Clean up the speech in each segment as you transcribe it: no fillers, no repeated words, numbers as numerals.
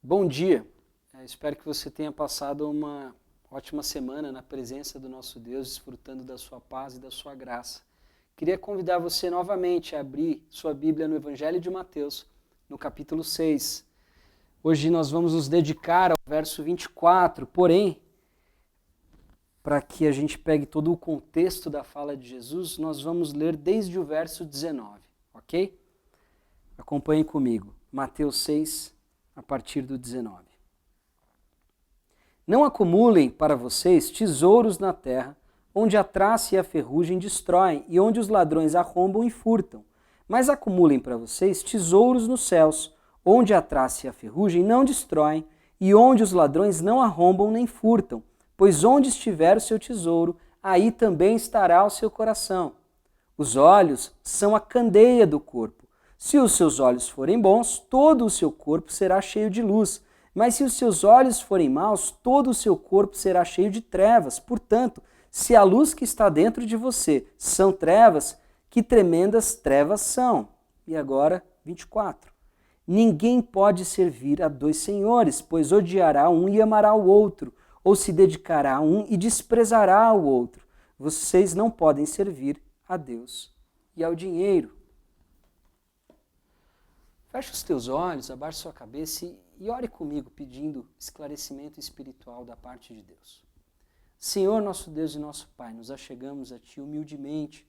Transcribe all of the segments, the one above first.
Bom dia, espero que você tenha passado uma ótima semana na presença do nosso Deus, desfrutando da sua paz e da sua graça. Queria convidar você novamente a abrir sua Bíblia no Evangelho de Mateus, no capítulo 6. Hoje nós vamos nos dedicar ao verso 24, porém, para que a gente pegue todo o contexto da fala de Jesus, nós vamos ler desde o verso 19, ok? Acompanhe comigo, Mateus 6, a partir do 19. Não acumulem para vocês tesouros na terra, onde a traça e a ferrugem destroem, e onde os ladrões arrombam e furtam. Mas acumulem para vocês tesouros nos céus, onde a traça e a ferrugem não destroem, e onde os ladrões não arrombam nem furtam. Pois onde estiver o seu tesouro, aí também estará o seu coração. Os olhos são a candeia do corpo. Se os seus olhos forem bons, todo o seu corpo será cheio de luz. Mas se os seus olhos forem maus, todo o seu corpo será cheio de trevas. Portanto, se a luz que está dentro de você são trevas, que tremendas trevas são. E agora, 24. Ninguém pode servir a dois senhores, pois odiará um e amará o outro, ou se dedicará a um e desprezará o outro. Vocês não podem servir a Deus e ao dinheiro. Feche os teus olhos, abaixe sua cabeça e ore comigo pedindo esclarecimento espiritual da parte de Deus. Senhor, nosso Deus e nosso Pai, nos achegamos a Ti humildemente,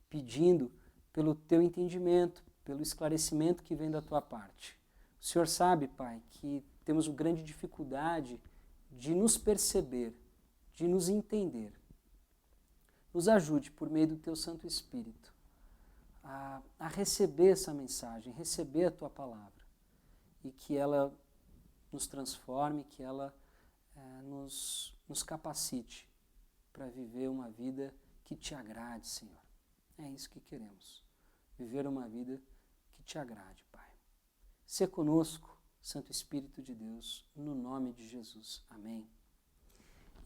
pedindo pelo Teu entendimento, pelo esclarecimento que vem da Tua parte. O Senhor sabe, Pai, que temos uma grande dificuldade de nos perceber, de nos entender. Nos ajude, por meio do Teu Santo Espírito, a receber essa mensagem, receber a Tua palavra, e que ela nos transforme, que ela nos capacite para viver uma vida que Te agrade, Senhor. É isso que queremos, viver uma vida que Te agrade, Pai. Sê conosco, Santo Espírito de Deus, no nome de Jesus. Amém.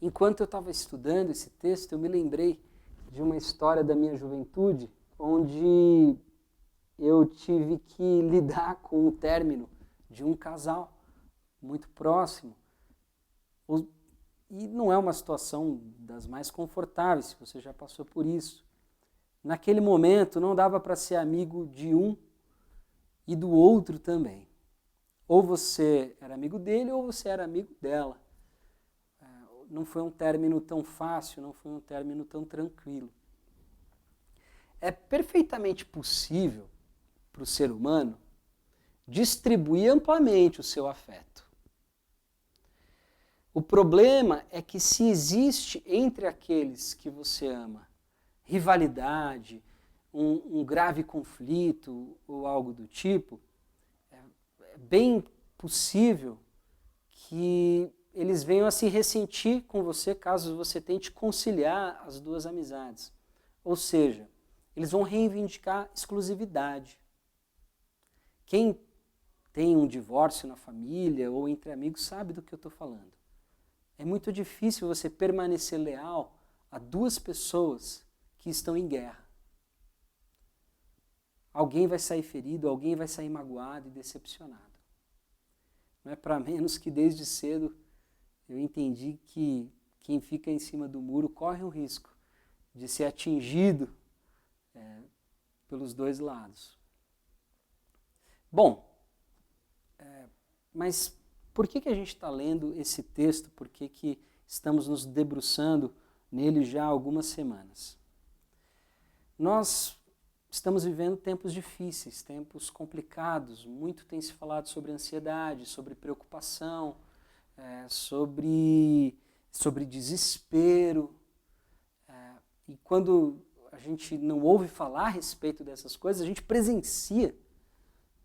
Enquanto eu estava estudando esse texto, eu me lembrei de uma história da minha juventude, onde eu tive que lidar com o término de um casal muito próximo. E não é uma situação das mais confortáveis, se você já passou por isso. Naquele momento não dava para ser amigo de um e do outro também. Ou você era amigo dele ou você era amigo dela. Não foi um término tão fácil, não foi um término tão tranquilo. É perfeitamente possível para o ser humano distribuir amplamente o seu afeto. O problema é que se existe entre aqueles que você ama rivalidade, um grave conflito ou algo do tipo, é bem possível que eles venham a se ressentir com você caso você tente conciliar as duas amizades. Ou seja, eles vão reivindicar exclusividade. Quem tem um divórcio na família ou entre amigos sabe do que eu estou falando. É muito difícil você permanecer leal a duas pessoas que estão em guerra. Alguém vai sair ferido, alguém vai sair magoado e decepcionado. Não é para menos que desde cedo eu entendi que quem fica em cima do muro corre o risco de ser atingido pelos dois lados. Bom, mas por que a gente está lendo esse texto? Por que estamos nos debruçando nele já há algumas semanas? Nós estamos vivendo tempos difíceis, tempos complicados. Muito tem se falado sobre ansiedade, sobre preocupação, sobre desespero. E quando a gente não ouve falar a respeito dessas coisas, a gente presencia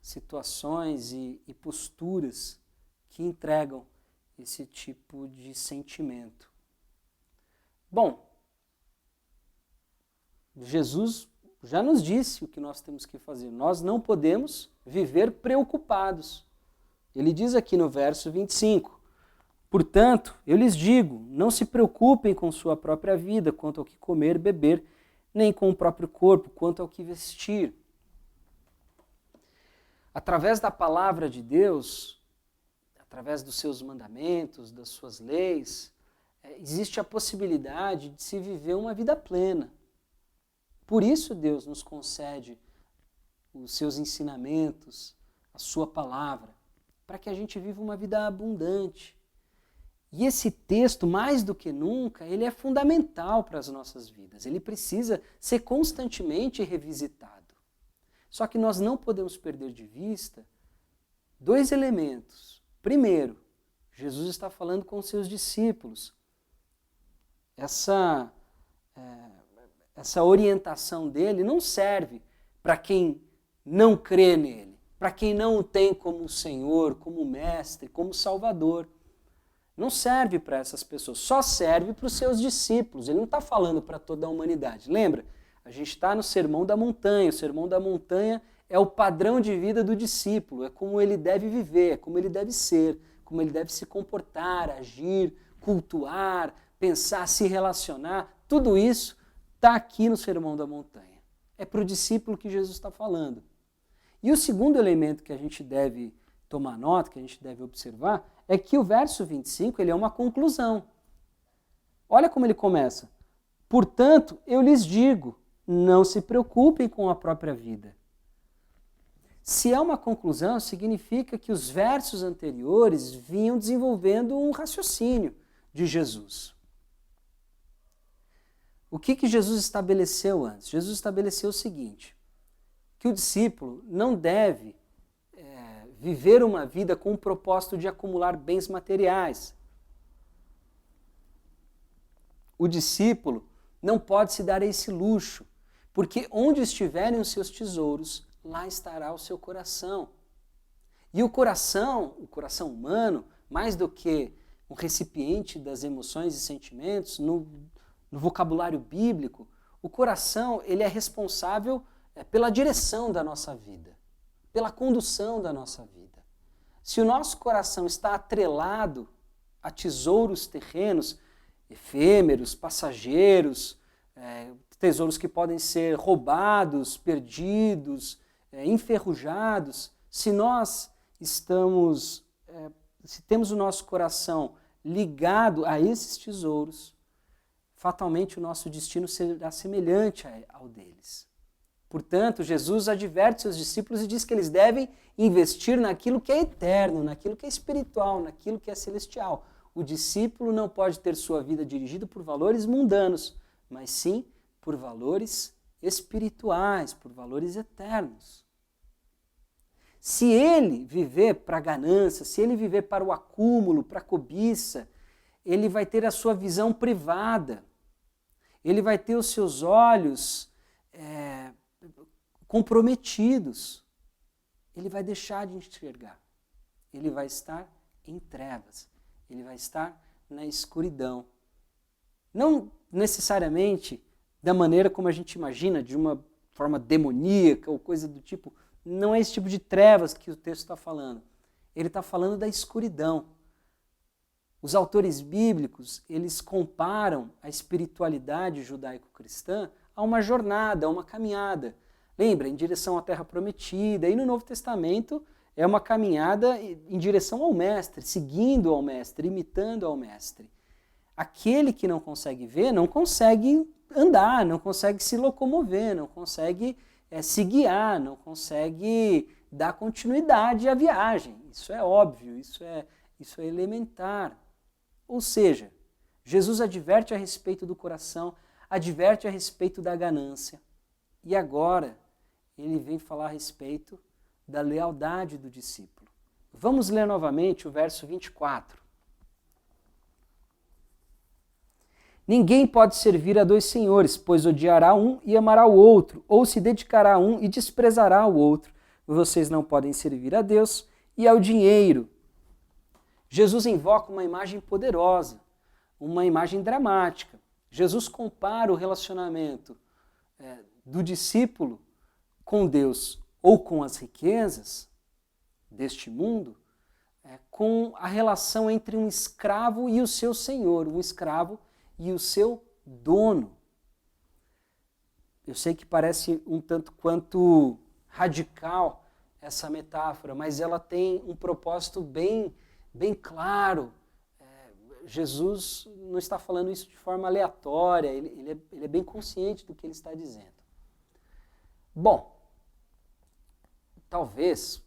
situações e posturas que entregam esse tipo de sentimento. Bom, Jesus já nos disse o que nós temos que fazer. Nós não podemos viver preocupados. Ele diz aqui no verso 25, portanto, eu lhes digo, não se preocupem com sua própria vida, quanto ao que comer, beber, nem com o próprio corpo, quanto ao que vestir. Através da palavra de Deus, através dos seus mandamentos, das suas leis, existe a possibilidade de se viver uma vida plena. Por isso Deus nos concede os seus ensinamentos, a sua palavra, para que a gente viva uma vida abundante. E esse texto, mais do que nunca, ele é fundamental para as nossas vidas. Ele precisa ser constantemente revisitado. Só que nós não podemos perder de vista dois elementos. Primeiro, Jesus está falando com os seus discípulos. Essa orientação dele não serve para quem não crê nele, para quem não o tem como Senhor, como Mestre, como Salvador. Não serve para essas pessoas, só serve para os seus discípulos. Ele não está falando para toda a humanidade. Lembra? A gente está no Sermão da Montanha. O Sermão da Montanha é o padrão de vida do discípulo, é como ele deve viver, é como ele deve ser, como ele deve se comportar, agir, cultuar, pensar, se relacionar. Tudo isso está aqui no Sermão da Montanha. É para o discípulo que Jesus está falando. E o segundo elemento que a gente deve tomar nota, que a gente deve observar, é que o verso 25 ele é uma conclusão. Olha como ele começa. Portanto, eu lhes digo, não se preocupem com a própria vida. Se é uma conclusão, significa que os versos anteriores vinham desenvolvendo um raciocínio de Jesus. O que Jesus estabeleceu antes? Jesus estabeleceu o seguinte, que o discípulo não deve viver uma vida com o propósito de acumular bens materiais. O discípulo não pode se dar esse luxo, porque onde estiverem os seus tesouros, lá estará o seu coração. E o coração humano, mais do que um recipiente das emoções e sentimentos, no vocabulário bíblico, o coração ele é responsável pela direção da nossa vida, pela condução da nossa vida. Se o nosso coração está atrelado a tesouros terrenos, efêmeros, passageiros, tesouros que podem ser roubados, perdidos, enferrujados, se nós se temos o nosso coração ligado a esses tesouros, fatalmente o nosso destino será semelhante ao deles. Portanto, Jesus adverte seus discípulos e diz que eles devem investir naquilo que é eterno, naquilo que é espiritual, naquilo que é celestial. O discípulo não pode ter sua vida dirigida por valores mundanos, mas sim por valores espirituais, por valores eternos. Se ele viver para a ganância, se ele viver para o acúmulo, para a cobiça, ele vai ter a sua visão privada, ele vai ter os seus olhos comprometidos, ele vai deixar de enxergar, ele vai estar em trevas, ele vai estar na escuridão. Não necessariamente da maneira como a gente imagina, de uma forma demoníaca ou coisa do tipo, não é esse tipo de trevas que o texto está falando. Ele está falando da escuridão. Os autores bíblicos, eles comparam a espiritualidade judaico-cristã a uma jornada, a uma caminhada. Lembra, em direção à Terra Prometida. E no Novo Testamento é uma caminhada em direção ao Mestre, seguindo ao Mestre, imitando ao Mestre. Aquele que não consegue ver, não consegue andar, não consegue se locomover, não consegue se guiar, não consegue dar continuidade à viagem. Isso é óbvio, isso é elementar. Ou seja, Jesus adverte a respeito do coração, adverte a respeito da ganância. E agora ele vem falar a respeito da lealdade do discípulo. Vamos ler novamente o verso 24. Ninguém pode servir a dois senhores, pois odiará um e amará o outro, ou se dedicará a um e desprezará o outro. Vocês não podem servir a Deus e ao dinheiro. Jesus invoca uma imagem poderosa, uma imagem dramática. Jesus compara o relacionamento do discípulo com Deus ou com as riquezas deste mundo, com a relação entre um escravo e o seu senhor, um escravo e o seu dono. Eu sei que parece um tanto quanto radical essa metáfora, mas ela tem um propósito bem bem claro. Jesus não está falando isso de forma aleatória, ele é bem consciente do que ele está dizendo. Bom, talvez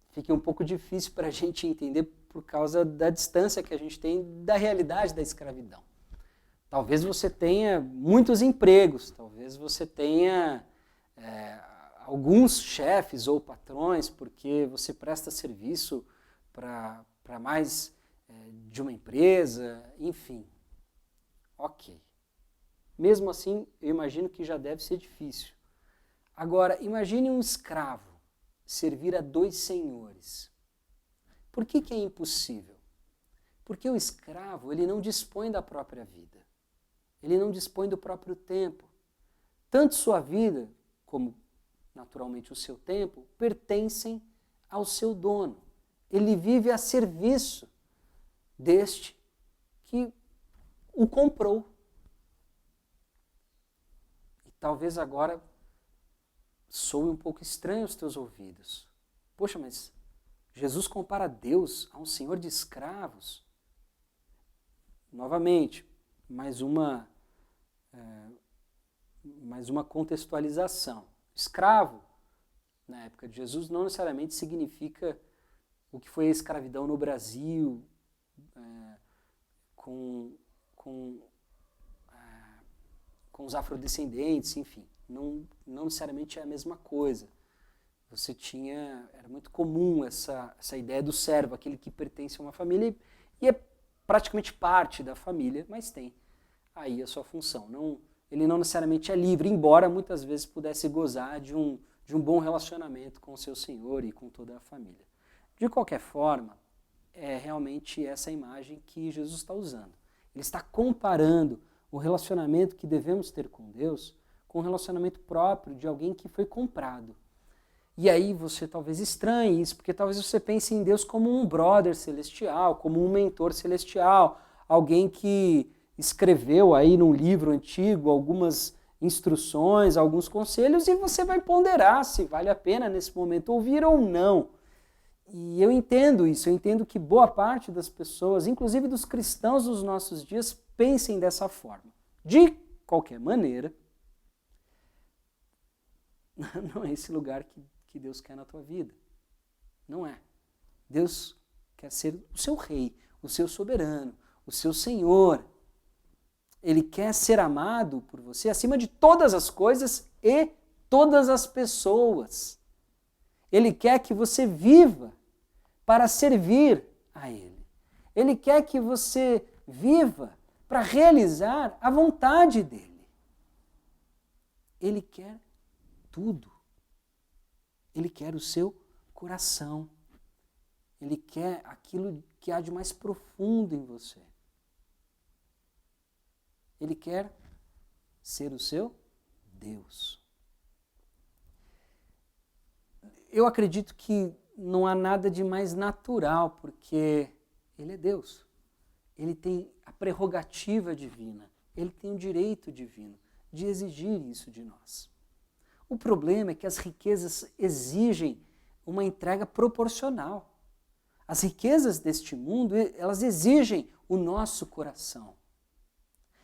fique um pouco difícil para a gente entender por causa da distância que a gente tem da realidade da escravidão. Talvez você tenha muitos empregos, talvez você tenha alguns chefes ou patrões, porque você presta serviço para mais de uma empresa, enfim. Ok. Mesmo assim, eu imagino que já deve ser difícil. Agora, imagine um escravo servir a 2 senhores. Por que é impossível? Porque o escravo, ele não dispõe da própria vida. Ele não dispõe do próprio tempo. Tanto sua vida, como naturalmente o seu tempo, pertencem ao seu dono. Ele vive a serviço deste que o comprou. E talvez agora soe um pouco estranho aos teus ouvidos. Poxa, mas Jesus compara Deus a um senhor de escravos? Novamente, mais uma contextualização. Escravo, na época de Jesus, não necessariamente significa o que foi a escravidão no Brasil, com os afrodescendentes, enfim. Não necessariamente é a mesma coisa. Era muito comum essa ideia do servo, aquele que pertence a uma família e é praticamente parte da família, mas tem aí a sua função. Ele não necessariamente é livre, embora muitas vezes pudesse gozar de um bom relacionamento com o seu senhor e com toda a família. De qualquer forma, é realmente essa imagem que Jesus está usando. Ele está comparando o relacionamento que devemos ter com Deus com o relacionamento próprio de alguém que foi comprado. E aí você talvez estranhe isso, porque talvez você pense em Deus como um brother celestial, como um mentor celestial, alguém que escreveu aí num livro antigo algumas instruções, alguns conselhos, e você vai ponderar se vale a pena nesse momento ouvir ou não. E eu entendo isso, eu entendo que boa parte das pessoas, inclusive dos cristãos dos nossos dias, pensem dessa forma. De qualquer maneira, não é esse lugar que Deus quer na tua vida. Não é. Deus quer ser o seu rei, o seu soberano, o seu senhor. Ele quer ser amado por você acima de todas as coisas e todas as pessoas. Ele quer que você viva para servir a Ele. Ele quer que você viva para realizar a vontade dEle. Ele quer tudo. Ele quer o seu coração. Ele quer aquilo que há de mais profundo em você. Ele quer ser o seu Deus. Eu acredito que não há nada de mais natural, porque Ele é Deus. Ele tem a prerrogativa divina, Ele tem o direito divino de exigir isso de nós. O problema é que as riquezas exigem uma entrega proporcional. As riquezas deste mundo, elas exigem o nosso coração.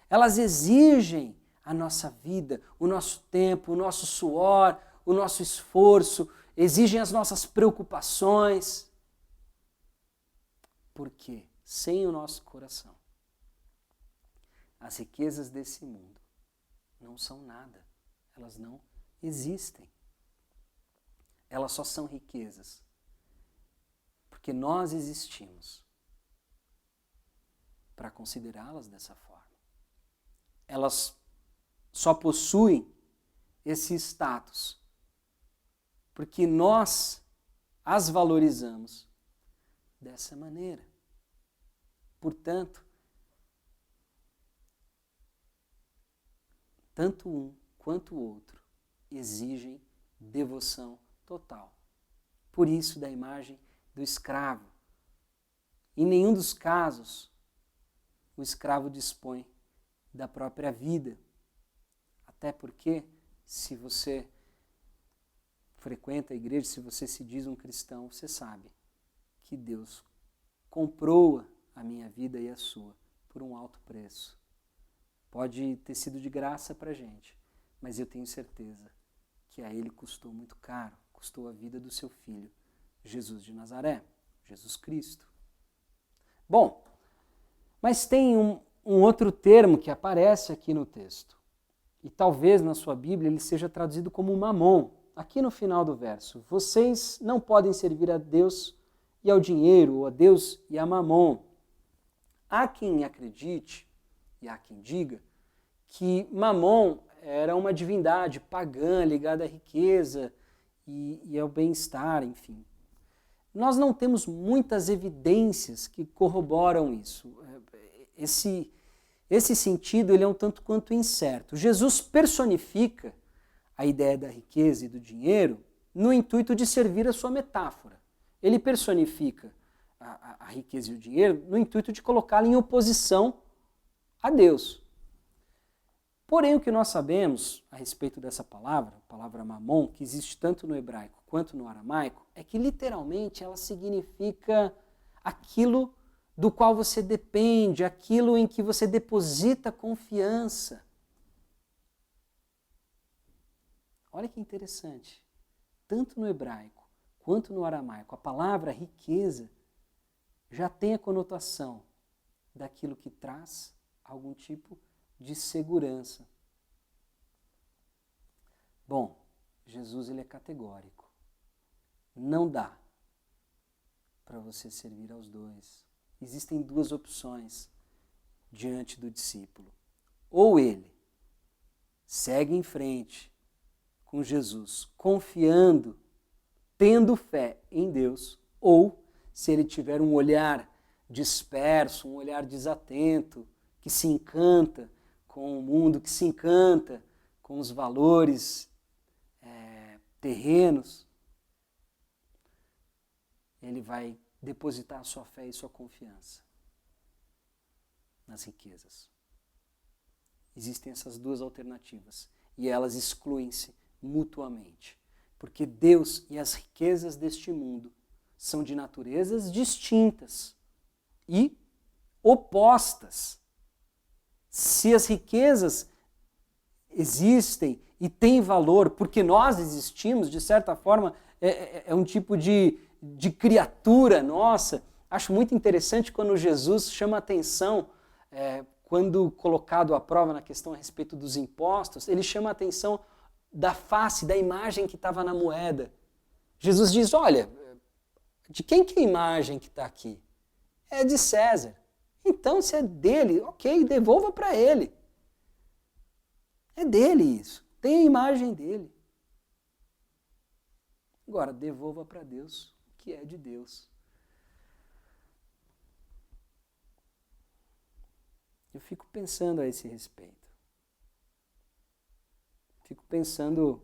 Elas exigem a nossa vida, o nosso tempo, o nosso suor, o nosso esforço, exigem as nossas preocupações. Porque sem o nosso coração, as riquezas desse mundo não são nada. Elas não existem. Elas só são riquezas porque nós existimos para considerá-las dessa forma. Elas só possuem esse status porque nós as valorizamos dessa maneira. Portanto, tanto um quanto o outro exigem devoção total. Por isso, da imagem do escravo. Em nenhum dos casos, o escravo dispõe da própria vida. Até porque, se você frequenta a igreja, se você se diz um cristão, você sabe que Deus comprou a minha vida e a sua por um alto preço. Pode ter sido de graça para a gente, mas eu tenho certeza que a Ele custou muito caro, custou a vida do seu Filho, Jesus de Nazaré, Jesus Cristo. Bom, mas tem um outro termo que aparece aqui no texto, e talvez na sua Bíblia ele seja traduzido como mamon, aqui no final do verso. Vocês não podem servir a Deus e ao dinheiro, ou a Deus e a mamon. Há quem acredite, e há quem diga, que mamon era uma divindade pagã ligada à riqueza e ao bem-estar, enfim. Nós não temos muitas evidências que corroboram isso. Esse sentido ele é um tanto quanto incerto. Jesus personifica a ideia da riqueza e do dinheiro no intuito de servir a sua metáfora. Ele personifica a riqueza e o dinheiro no intuito de colocá-la em oposição a Deus. Porém, o que nós sabemos a respeito dessa palavra, a palavra mamon, que existe tanto no hebraico quanto no aramaico, é que literalmente ela significa aquilo do qual você depende, aquilo em que você deposita confiança. Olha que interessante. Tanto no hebraico quanto no aramaico, a palavra riqueza já tem a conotação daquilo que traz algum tipo de segurança. Bom, Jesus ele é categórico. Não dá para você servir aos dois. Existem duas opções diante do discípulo. Ou ele segue em frente com Jesus, confiando, tendo fé em Deus, ou se ele tiver um olhar disperso, um olhar desatento, que se encanta com o mundo, que se encanta com os valores terrenos, ele vai depositar sua fé e sua confiança nas riquezas. Existem essas duas alternativas e elas excluem-se mutuamente, porque Deus e as riquezas deste mundo são de naturezas distintas e opostas. Se as riquezas existem e têm valor porque nós existimos, de certa forma, é um tipo de criatura nossa. Acho muito interessante quando Jesus chama a atenção, quando colocado à prova na questão a respeito dos impostos, ele chama a atenção da face, da imagem que estava na moeda. Jesus diz, olha, de quem que é a imagem que está aqui? É de César. Então, se é dele, ok, devolva para ele. É dele isso. Tem a imagem dele. Agora, devolva para Deus o que é de Deus. Eu fico pensando a esse respeito. Fico pensando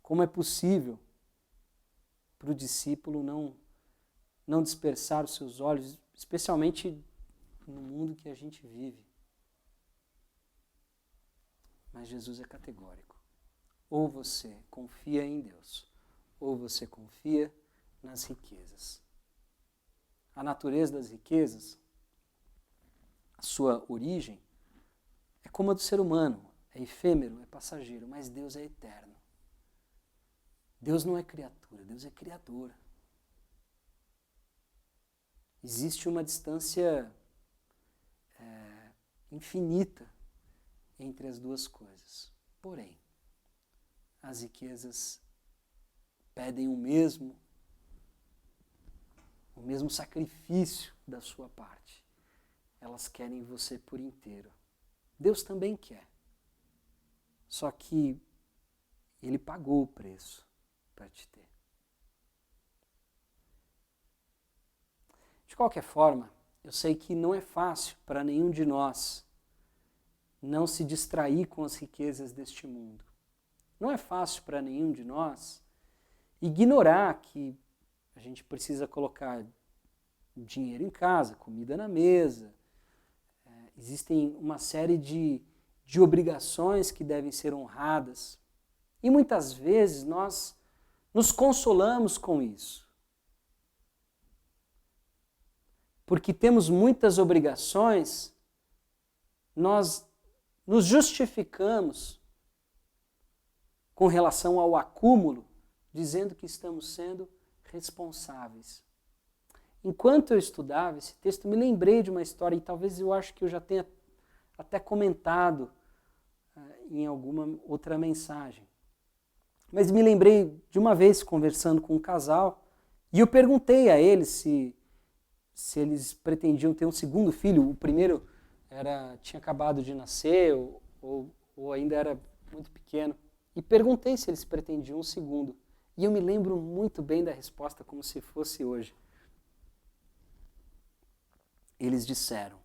como é possível para o discípulo não dispersar os seus olhos, especialmente no mundo que a gente vive. Mas Jesus é categórico. Ou você confia em Deus, ou você confia nas riquezas. A natureza das riquezas, a sua origem, é como a do ser humano. É efêmero, é passageiro, mas Deus é eterno. Deus não é criatura, Deus é criador. Existe uma distância infinita entre as duas coisas. Porém, as riquezas pedem o mesmo sacrifício da sua parte. Elas querem você por inteiro. Deus também quer. Só que Ele pagou o preço para te ter. De qualquer forma, eu sei que não é fácil para nenhum de nós não se distrair com as riquezas deste mundo. Não é fácil para nenhum de nós ignorar que a gente precisa colocar dinheiro em casa, comida na mesa. Existem uma série de obrigações que devem ser honradas. E muitas vezes nós nos consolamos com isso. Porque temos muitas obrigações, nós nos justificamos com relação ao acúmulo, dizendo que estamos sendo responsáveis. Enquanto eu estudava esse texto, me lembrei de uma história, e talvez eu acho que eu já tenha até comentado em alguma outra mensagem. Mas me lembrei de uma vez conversando com um casal, e eu perguntei a eles se eles pretendiam ter um segundo filho. O primeiro tinha acabado de nascer ou ainda era muito pequeno. E perguntei se eles pretendiam um segundo. E eu me lembro muito bem da resposta, como se fosse hoje. Eles disseram: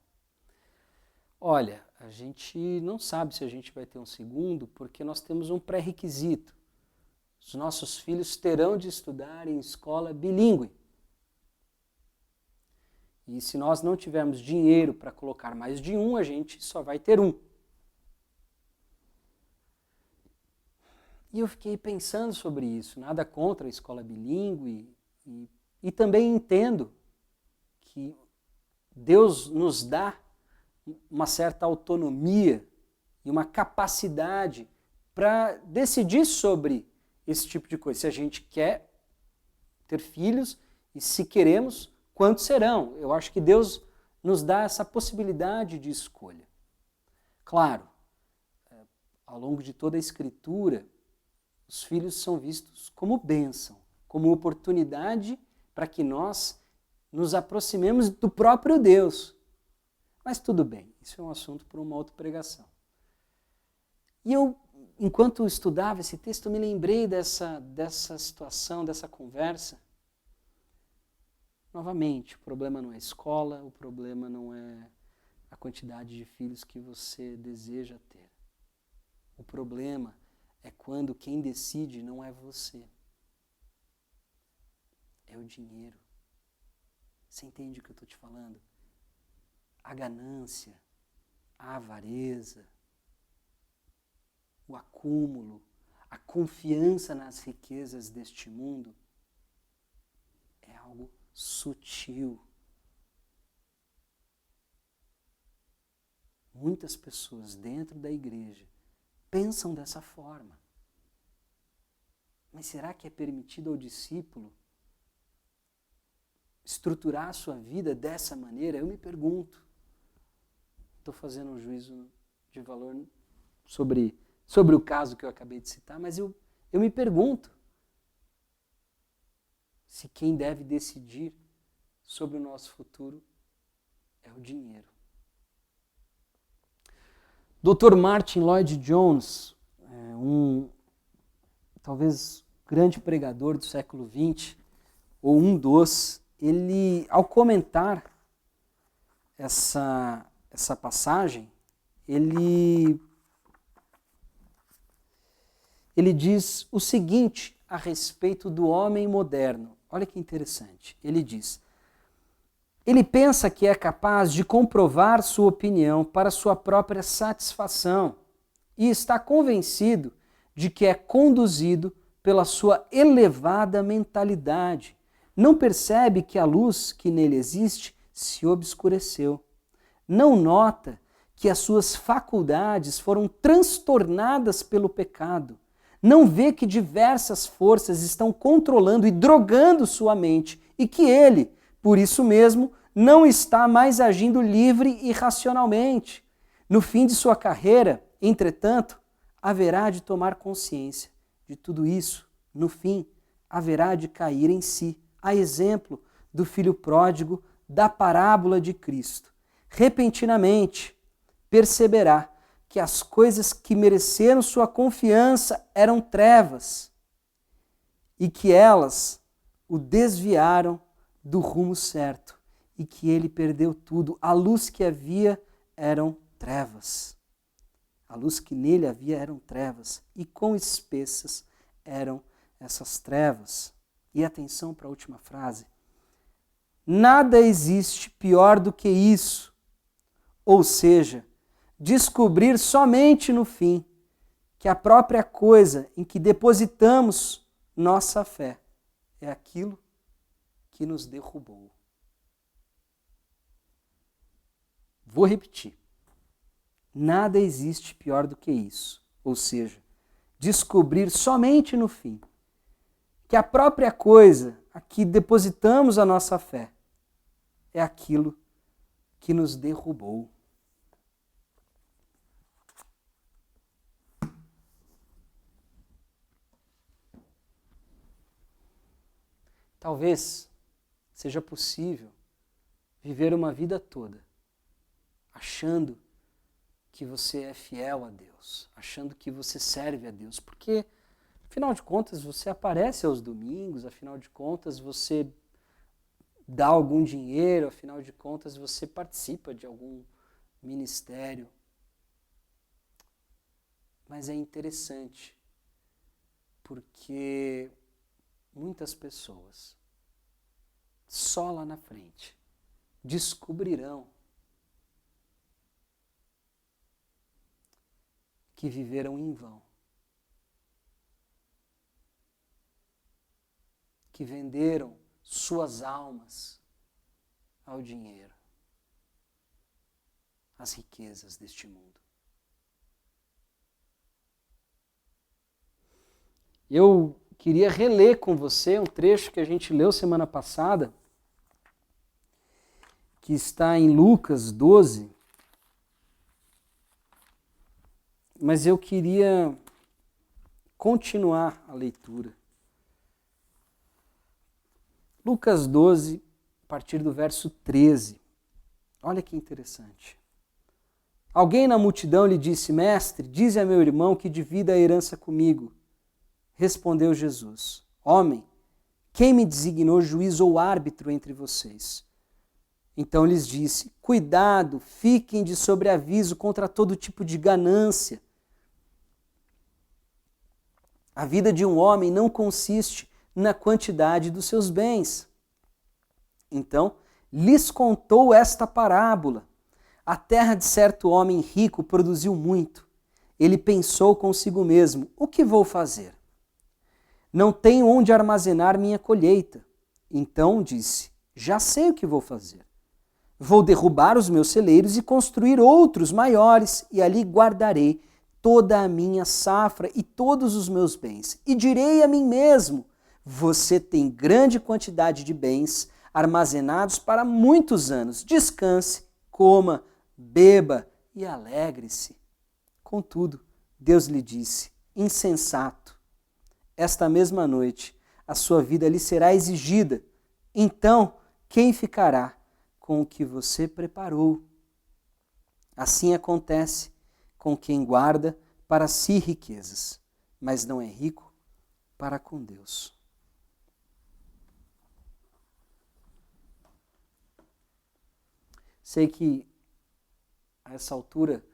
olha, a gente não sabe se a gente vai ter um segundo porque nós temos um pré-requisito. Os nossos filhos terão de estudar em escola bilíngue. E se nós não tivermos dinheiro para colocar mais de um, a gente só vai ter um. E eu fiquei pensando sobre isso. Nada contra a escola bilíngue. E também entendo que Deus nos dá uma certa autonomia e uma capacidade para decidir sobre esse tipo de coisa. Se a gente quer ter filhos e se queremos, quantos serão? Eu acho que Deus nos dá essa possibilidade de escolha. Claro, ao longo de toda a Escritura, os filhos são vistos como bênção, como oportunidade para que nós nos aproximemos do próprio Deus. Mas tudo bem, isso é um assunto para uma outra pregação. E eu, enquanto estudava esse texto, me lembrei dessa situação, dessa conversa. Novamente, o problema não é a escola, o problema não é a quantidade de filhos que você deseja ter. O problema é quando quem decide não é você. É o dinheiro. Você entende o que eu estou te falando? A ganância, a avareza, o acúmulo, a confiança nas riquezas deste mundo é algo sutil. Muitas pessoas dentro da igreja pensam dessa forma. Mas será que é permitido ao discípulo estruturar a sua vida dessa maneira? Eu me pergunto. Estou fazendo um juízo de valor sobre o caso que eu acabei de citar, mas eu me pergunto se quem deve decidir sobre o nosso futuro é o dinheiro. Dr. Martin Lloyd-Jones, talvez grande pregador do século XX, ou um dos, ele, ao comentar essa passagem, ele diz o seguinte a respeito do homem moderno. Olha que interessante. Ele diz: ele pensa que é capaz de comprovar sua opinião para sua própria satisfação e está convencido de que é conduzido pela sua elevada mentalidade. Não percebe que a luz que nele existe se obscureceu. Não nota que as suas faculdades foram transtornadas pelo pecado. Não vê que diversas forças estão controlando e drogando sua mente e que ele, por isso mesmo, não está mais agindo livre e racionalmente. No fim de sua carreira, entretanto, haverá de tomar consciência de tudo isso. No fim, haverá de cair em si, a exemplo do filho pródigo da parábola de Cristo. Repentinamente, perceberá que as coisas que mereceram sua confiança eram trevas e que elas o desviaram do rumo certo e que ele perdeu tudo. A luz que havia eram trevas. A luz que nele havia eram trevas e quão espessas eram essas trevas. E atenção para a última frase. Nada existe pior do que isso, ou seja, descobrir somente no fim que a própria coisa em que depositamos nossa fé é aquilo que nos derrubou. Vou repetir. Nada existe pior do que isso. Ou seja, descobrir somente no fim que a própria coisa a que depositamos a nossa fé é aquilo que nos derrubou. Talvez seja possível viver uma vida toda achando que você é fiel a Deus, achando que você serve a Deus, porque, afinal de contas, você aparece aos domingos, afinal de contas, você dá algum dinheiro, afinal de contas, você participa de algum ministério. Mas é interessante, porque muitas pessoas, só lá na frente, descobrirão que viveram em vão, que venderam suas almas ao dinheiro, às riquezas deste mundo. Eu queria reler com você um trecho que a gente leu semana passada, que está em Lucas 12, mas eu queria continuar a leitura. Lucas 12, a partir do verso 13. Olha que interessante. Alguém na multidão lhe disse: Mestre, dize a meu irmão que divida a herança comigo. Respondeu Jesus: Homem, quem me designou juiz ou árbitro entre vocês? Então lhes disse: Cuidado, fiquem de sobreaviso contra todo tipo de ganância. A vida de um homem não consiste na quantidade dos seus bens. Então, lhes contou esta parábola. A terra de certo homem rico produziu muito. Ele pensou consigo mesmo: o que vou fazer? Não tenho onde armazenar minha colheita. Então disse: já sei o que vou fazer. Vou derrubar os meus celeiros e construir outros maiores, e ali guardarei toda a minha safra e todos os meus bens. E direi a mim mesmo: você tem grande quantidade de bens armazenados para muitos anos. Descanse, coma, beba e alegre-se. Contudo, Deus lhe disse: insensato, esta mesma noite a sua vida lhe será exigida. Então, quem ficará com o que você preparou? Assim acontece com quem guarda para si riquezas, mas não é rico para com Deus. Sei que a essa altura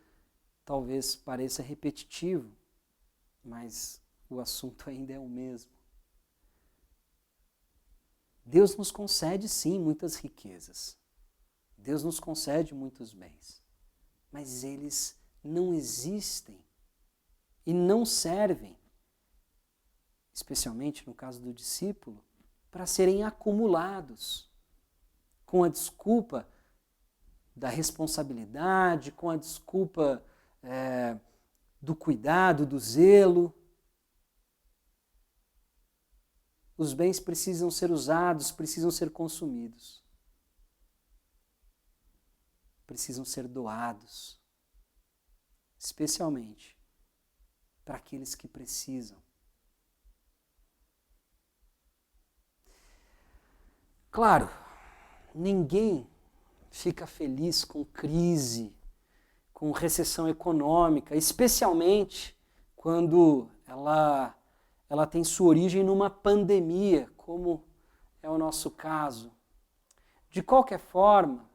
talvez pareça repetitivo, mas o assunto ainda é o mesmo. Deus nos concede sim muitas riquezas. Deus nos concede muitos bens. Mas eles não existem e não servem, especialmente no caso do discípulo, para serem acumulados com a desculpa da responsabilidade, com a desculpa do cuidado, do zelo. Os bens precisam ser usados, precisam ser consumidos. Precisam ser doados, especialmente para aqueles que precisam. Claro, ninguém fica feliz com crise, com recessão econômica, especialmente quando ela tem sua origem numa pandemia, como é o nosso caso. De qualquer forma,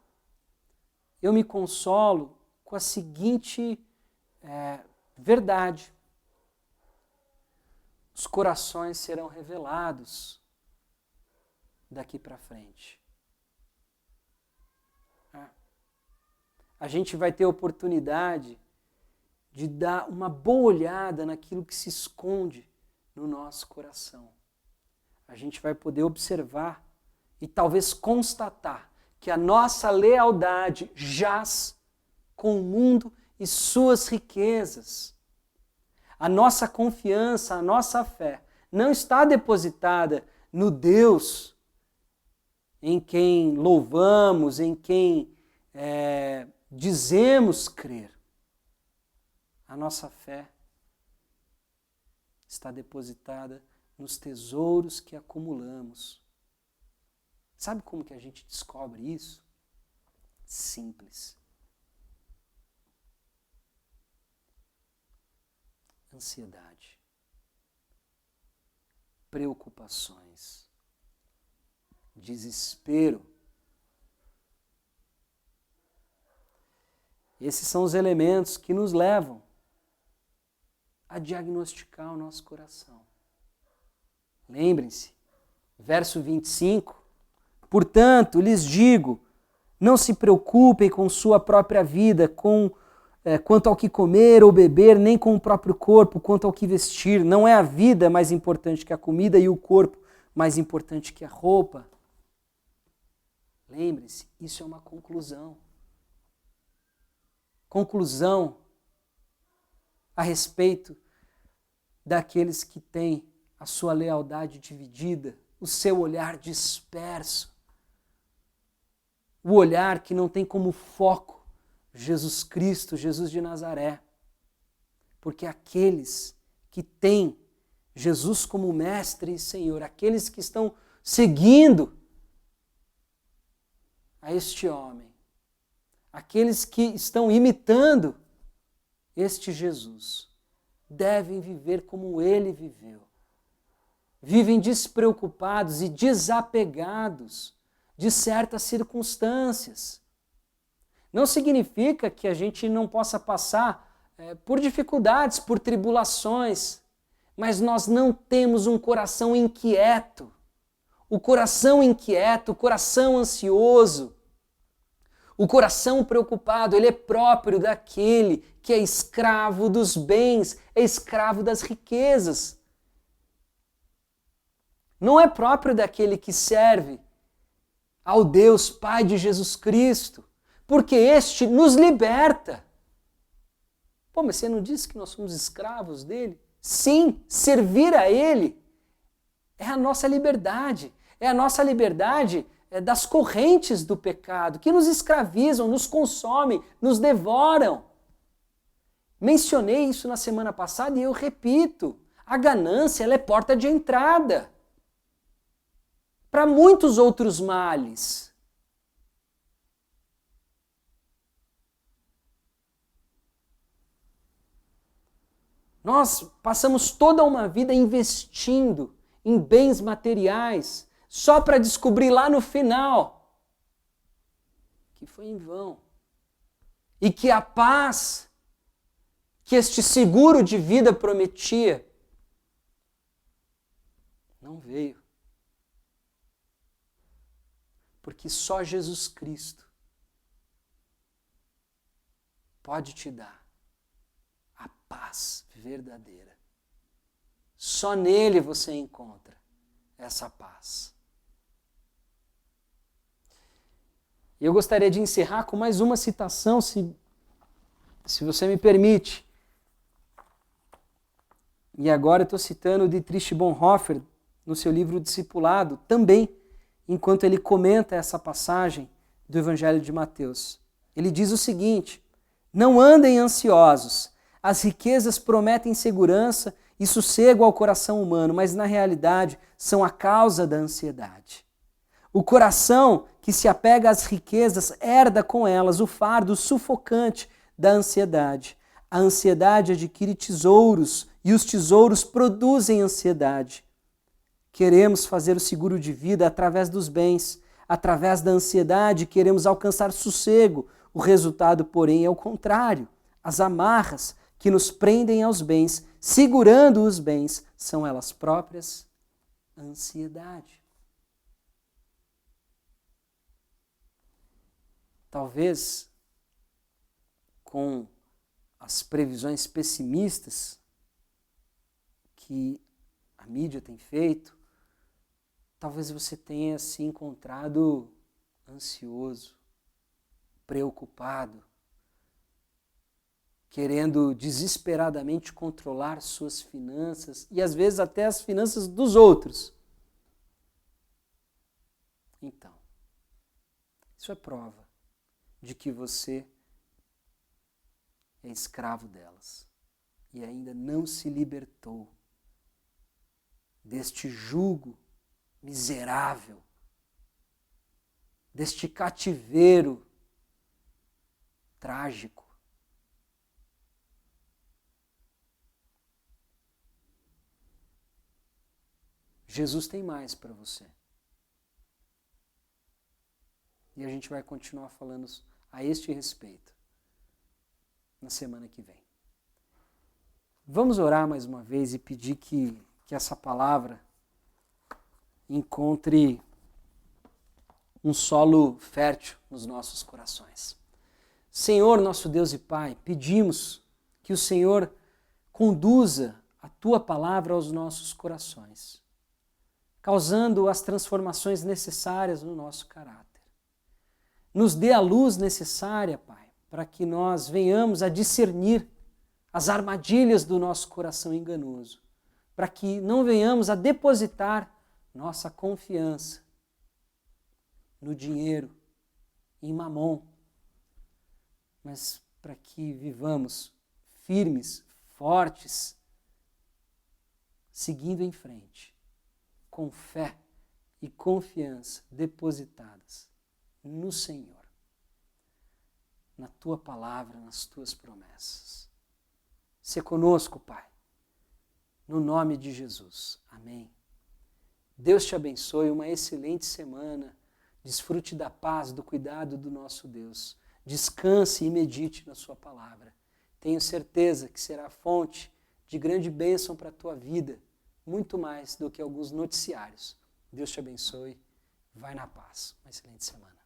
eu me consolo com a seguinte verdade: os corações serão revelados daqui para frente. A gente vai ter a oportunidade de dar uma boa olhada naquilo que se esconde no nosso coração. a gente vai poder observar e talvez constatar que a nossa lealdade jaz com o mundo e suas riquezas. A nossa confiança, a nossa fé não está depositada no Deus em quem louvamos, em quem dizemos crer. A nossa fé está depositada nos tesouros que acumulamos. Sabe como que a gente descobre isso? Simples. Ansiedade, preocupações, desespero. Esses são os elementos que nos levam a diagnosticar o nosso coração. Lembrem-se, verso 25, portanto, lhes digo, não se preocupem com sua própria vida, quanto ao que comer ou beber, nem com o próprio corpo, quanto ao que vestir. Não é a vida mais importante que a comida e o corpo mais importante que a roupa. Lembre-se, isso é uma conclusão. Conclusão a respeito daqueles que têm a sua lealdade dividida, o seu olhar disperso, o olhar que não tem como foco Jesus Cristo, Jesus de Nazaré. Porque aqueles que têm Jesus como mestre e Senhor, aqueles que estão seguindo a este homem, aqueles que estão imitando este Jesus, devem viver como ele viveu. Vivem despreocupados e desapegados de certas circunstâncias. Não significa que a gente não possa passar por dificuldades, por tribulações, mas nós não temos um coração inquieto. O coração inquieto, o coração ansioso, o coração preocupado, ele é próprio daquele que é escravo dos bens, é escravo das riquezas. Não é próprio daquele que serve ao Deus Pai de Jesus Cristo, porque este nos liberta. Pô, mas você não disse que nós somos escravos dele? Sim, servir a ele é a nossa liberdade. É a nossa liberdade das correntes do pecado, que nos escravizam, nos consomem, nos devoram. Mencionei isso na semana passada e eu repito. A ganância, ela é porta de entrada para muitos outros males. Nós passamos toda uma vida investindo em bens materiais só para descobrir lá no final que foi em vão. E que a paz que este seguro de vida prometia não veio. Porque só Jesus Cristo pode te dar a paz verdadeira. Só nele você encontra essa paz. E eu gostaria de encerrar com mais uma citação, se você me permite. E agora eu estou citando o Dietrich Bonhoeffer no seu livro Discipulado, também, enquanto ele comenta essa passagem do Evangelho de Mateus. Ele diz o seguinte: não andem ansiosos, as riquezas prometem segurança e sossego ao coração humano, mas na realidade são a causa da ansiedade. O coração que se apega às riquezas herda com elas o fardo sufocante da ansiedade. A ansiedade adquire tesouros e os tesouros produzem ansiedade. Queremos fazer o seguro de vida através dos bens. Através da ansiedade queremos alcançar sossego. O resultado, porém, é o contrário. As amarras que nos prendem aos bens, segurando os bens, são elas próprias ansiedade. Talvez com as previsões pessimistas que a mídia tem feito, Talvez você tenha se encontrado ansioso, preocupado, querendo desesperadamente controlar suas finanças e às vezes até as finanças dos outros. Então, isso é prova de que você é escravo delas e ainda não se libertou deste jugo miserável, deste cativeiro trágico. Jesus tem mais para você. E a gente vai continuar falando a este respeito na semana que vem. Vamos orar mais uma vez e pedir que essa palavra encontre um solo fértil nos nossos corações. Senhor, nosso Deus e Pai, pedimos que o Senhor conduza a Tua palavra aos nossos corações, causando as transformações necessárias no nosso caráter. Nos dê a luz necessária, Pai, para que nós venhamos a discernir as armadilhas do nosso coração enganoso, para que não venhamos a depositar nossa confiança no dinheiro, em Mamon, mas para que vivamos firmes, fortes, seguindo em frente, com fé e confiança depositadas no Senhor, na Tua palavra, nas Tuas promessas. Sê conosco, Pai, no nome de Jesus. Amém. Deus te abençoe, uma excelente semana. Desfrute da paz, do cuidado do nosso Deus. Descanse e medite na Sua palavra. Tenho certeza que será fonte de grande bênção para a tua vida, muito mais do que alguns noticiários. Deus te abençoe. Vai na paz. Uma excelente semana.